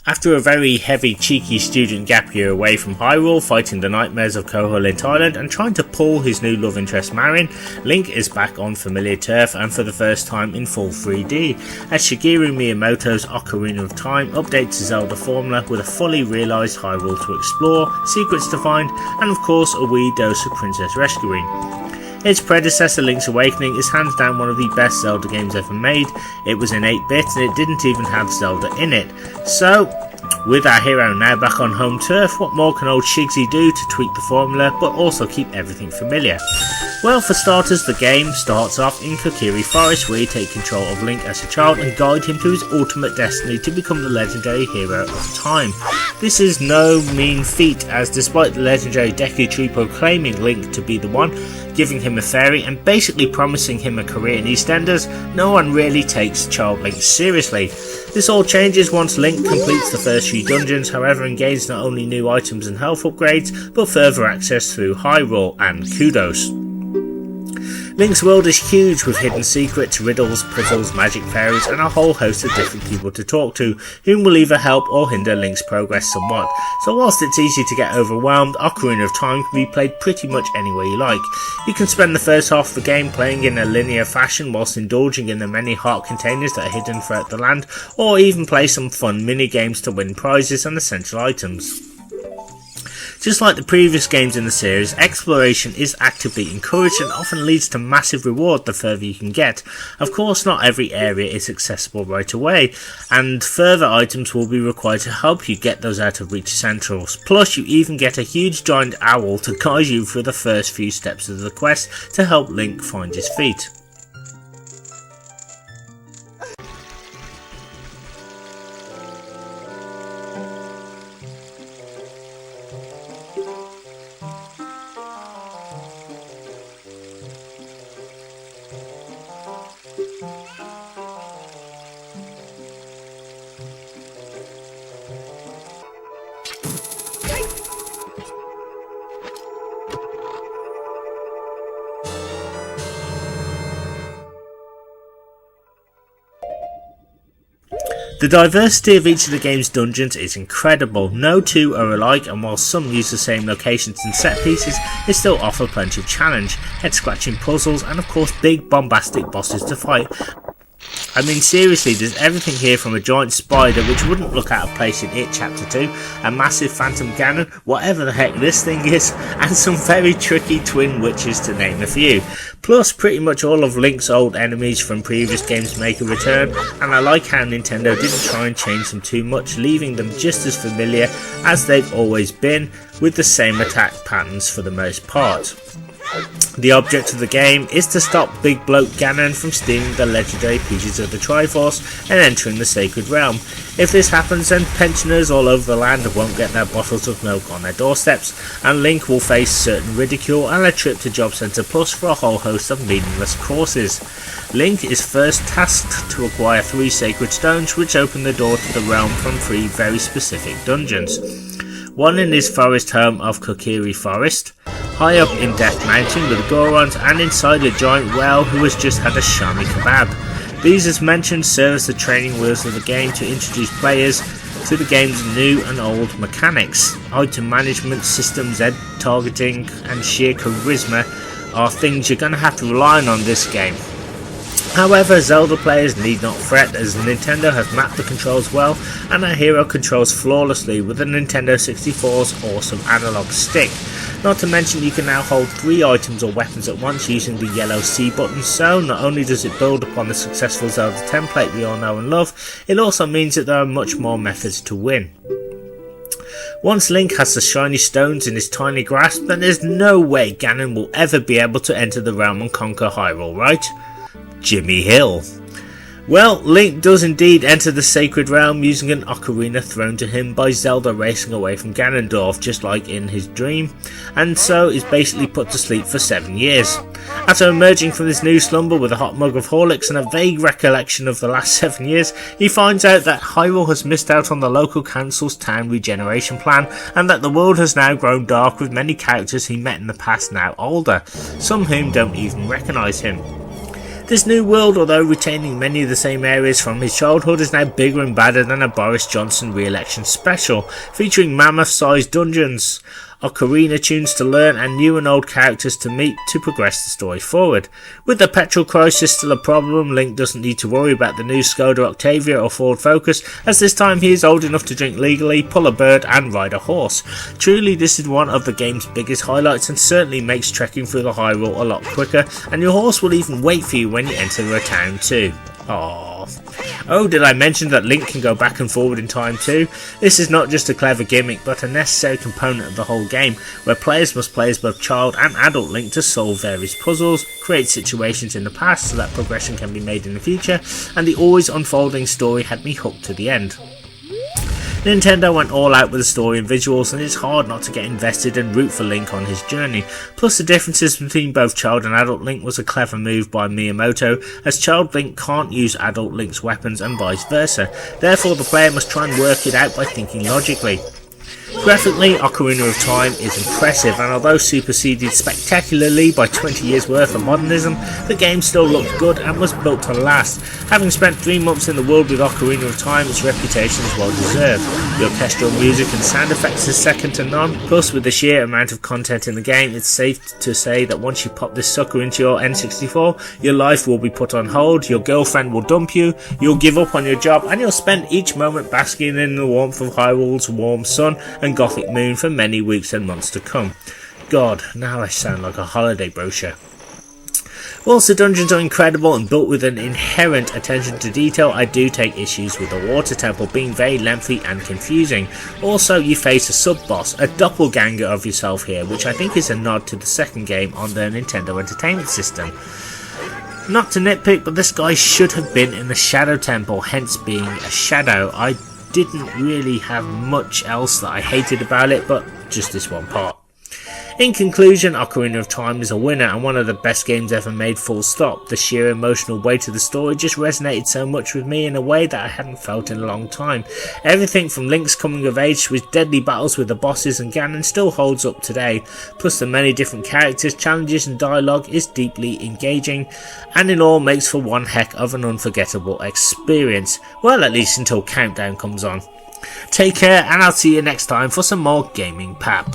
After a very heavy, cheeky student gap year away from Hyrule, fighting the nightmares of Koholint in Thailand and trying to pull his new love interest Marin, Link is back on familiar turf and for the first time in full 3D, as Shigeru Miyamoto's Ocarina of Time updates the Zelda formula with a fully realised Hyrule to explore, secrets to find, and of course a wee dose of princess rescuing. Its predecessor, Link's Awakening, is hands down one of the best Zelda games ever made. It was in 8-bit and it didn't even have Zelda in it. So, with our hero now back on home turf, what more can old Shigsy do to tweak the formula but also keep everything familiar? Well, for starters, the game starts off in Kokiri Forest, where you take control of Link as a child and guide him to his ultimate destiny to become the legendary hero of time. This is no mean feat, as despite the legendary Deku Tree proclaiming Link to be the one, giving him a fairy and basically promising him a career in EastEnders, no one really takes child Link seriously. This all changes once Link completes the first few dungeons, however, and gains not only new items and health upgrades, but further access through Hyrule and Kudos. Link's world is huge, with hidden secrets, riddles, puzzles, magic fairies, and a whole host of different people to talk to, whom will either help or hinder Link's progress somewhat. So whilst it's easy to get overwhelmed, Ocarina of Time can be played pretty much any way you like. You can spend the first half of the game playing in a linear fashion whilst indulging in the many heart containers that are hidden throughout the land, or even play some fun mini-games to win prizes and essential items. Just like the previous games in the series, exploration is actively encouraged and often leads to massive reward the further you can get. Of course, not every area is accessible right away, and further items will be required to help you get those out of reach essentials. Plus, you even get a huge giant owl to guide you through the first few steps of the quest to help Link find his feet. The diversity of each of the game's dungeons is incredible. No two are alike, and while some use the same locations and set pieces, they still offer plenty of challenge, head-scratching puzzles, and of course big bombastic bosses to fight. I mean, seriously, there's everything here from a giant spider, which wouldn't look out of place in It Chapter 2, a massive phantom Ganon, whatever the heck this thing is, and some very tricky twin witches, to name a few. Plus, pretty much all of Link's old enemies from previous games make a return, and I like how Nintendo didn't try and change them too much, leaving them just as familiar as they've always been, with the same attack patterns for the most part. The object of the game is to stop Big Bloke Ganon from stealing the legendary pieces of the Triforce and entering the Sacred Realm. If this happens, then pensioners all over the land won't get their bottles of milk on their doorsteps, and Link will face certain ridicule and a trip to Job Centre Plus for a whole host of meaningless courses. Link is first tasked to acquire 3 sacred stones, which open the door to the realm from 3 very specific dungeons. One in his forest home of Kokiri Forest, high up in Death Mountain with Gorons, and inside a giant whale who has just had a shami kebab. These, as mentioned, serve as the training wheels of the game to introduce players to the game's new and old mechanics. Item management, system Z targeting, and sheer charisma are things you're going to have to rely on this game. However, Zelda players need not fret, as Nintendo have mapped the controls well, and our hero controls flawlessly with the Nintendo 64's awesome analog stick. Not to mention, you can now hold 3 items or weapons at once using the yellow C button, so not only does it build upon the successful Zelda template we all know and love, it also means that there are much more methods to win. Once Link has the shiny stones in his tiny grasp, then there's no way Ganon will ever be able to enter the realm and conquer Hyrule, right? Jimmy Hill. Well, Link does indeed enter the Sacred Realm using an ocarina thrown to him by Zelda racing away from Ganondorf, just like in his dream, and so is basically put to sleep for 7 years. After emerging from this new slumber with a hot mug of Horlicks and a vague recollection of the last 7 years, he finds out that Hyrule has missed out on the local council's town regeneration plan, and that the world has now grown dark, with many characters he met in the past now older, some whom don't even recognise him. This new world, although retaining many of the same areas from his childhood, is now bigger and badder than a Boris Johnson re-election special, featuring mammoth-sized dungeons, ocarina tunes to learn, and new and old characters to meet to progress the story forward. With the petrol crisis still a problem, Link doesn't need to worry about the new Skoda Octavia or Ford Focus, as this time he is old enough to drink legally, pull a bird and ride a horse. Truly, this is one of the game's biggest highlights and certainly makes trekking through the Hyrule a lot quicker, and your horse will even wait for you when you enter a town too. Aww. Oh, did I mention that Link can go back and forward in time too? This is not just a clever gimmick, but a necessary component of the whole game, where players must play as both child and adult Link to solve various puzzles, create situations in the past so that progression can be made in the future, and the always unfolding story had me hooked to the end. Nintendo went all out with the story and visuals, and it's hard not to get invested and root for Link on his journey. Plus, the differences between both child and adult Link was a clever move by Miyamoto, as child Link can't use adult Link's weapons and vice versa. Therefore, the player must try and work it out by thinking logically. Graphically, Ocarina of Time is impressive, and although superseded spectacularly by 20 years worth of modernism, the game still looked good and was built to last. Having spent 3 months in the world with Ocarina of Time, its reputation is well deserved. The orchestral music and sound effects is second to none, plus with the sheer amount of content in the game, it's safe to say that once you pop this sucker into your N64, your life will be put on hold, your girlfriend will dump you, you'll give up on your job, and you'll spend each moment basking in the warmth of Hyrule's warm sun and gothic moon for many weeks and months to come. God, now I sound like a holiday brochure. Whilst the dungeons are incredible and built with an inherent attention to detail, I do take issues with the water temple being very lengthy and confusing. Also, you face a sub-boss, a doppelganger of yourself here, which I think is a nod to the second game on the Nintendo Entertainment System. Not to nitpick, but this guy should have been in the Shadow Temple, hence being a shadow. I didn't really have much else that I hated about it, but just this one part. In conclusion, Ocarina of Time is a winner and one of the best games ever made, full stop. The sheer emotional weight of the story just resonated so much with me in a way that I hadn't felt in a long time. Everything from Link's coming of age to his deadly battles with the bosses and Ganon still holds up today, plus the many different characters, challenges and dialogue is deeply engaging, and in all makes for one heck of an unforgettable experience. Well, at least until Countdown comes on. Take care, and I'll see you next time for some more Gaming Pap.